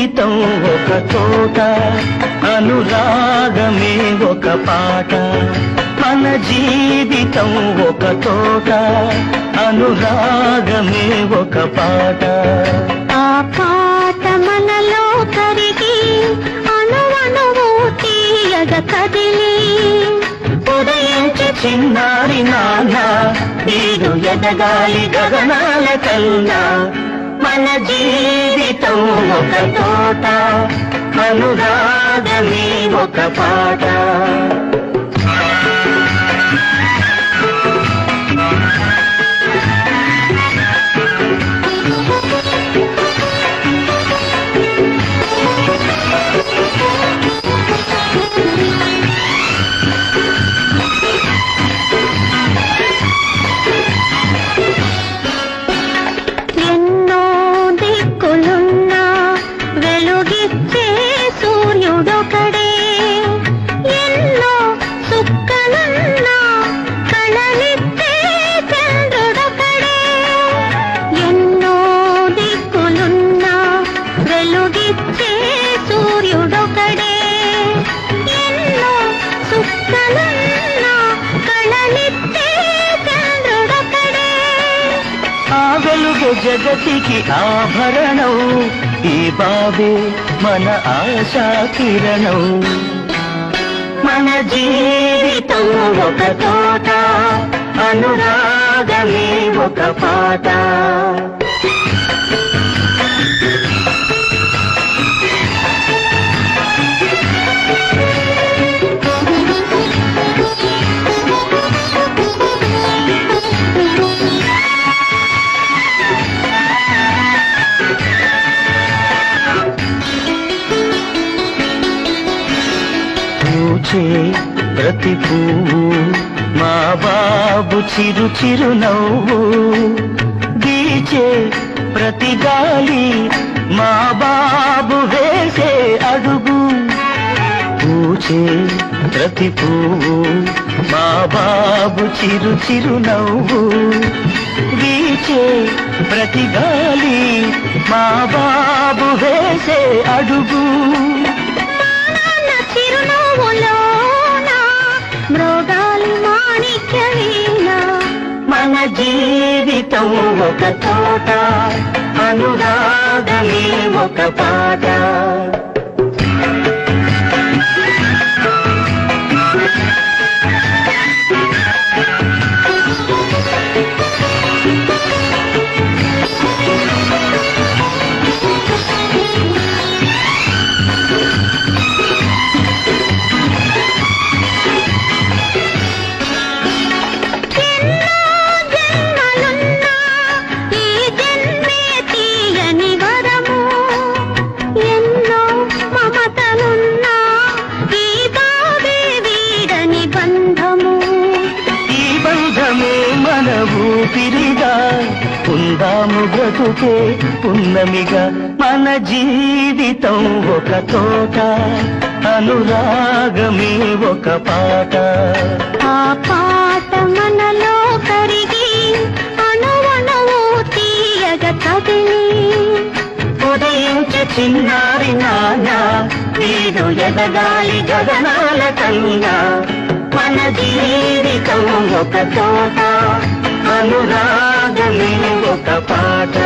జీవితం ఒక తోట, అనురాగమే ఒక పాట. మన జీవితం ఒక తోట, అనురాగమే ఒక పాట. ఆ పాట మనలో కరిగి అణువణువు తీయగ కదిలి ఉదయించి చిన్నారి నాన్న వీడు ఎదగాలి గగనాల కన్నా. మన జీవితం ఒక తోట, అనురాగమే ఒక పాట. జగతికి ఆభరణం ఈ బాబే మన ఆశా కిరణం. మన జీవితం ఒక తోట, అనురాగమే ఒక పాట. ప్రతి పువ్వు మా బాబు చిరు చిరు నవ్వు, వీచే ప్రతి గాలి మా బాబు వేసే అడుగు. పూచే ప్రతి పువ్వు మా బాబు చిరు చిరు నవ్వు, వీచే ప్రతి గాలి మా బాబు వేసే అడుగు. మన జీవితం ఒక తోట, అనురాగమే ఒక పాట. ఊపిరిగా ఉందాము బ్రతుకే పున్నమిగా. మన జీవితం ఒక తోట, అనురాగమే ఒక పాట. ఆ పాట మనలో కరిగి అణువణువు తీయగ కదిలి ఉదయించి చిన్నారి నాన్న వీడు ఎదగాలి గగనాల కన్నా. మన జీవితం ఒక తోట, అనురాగమే ఒక పాట.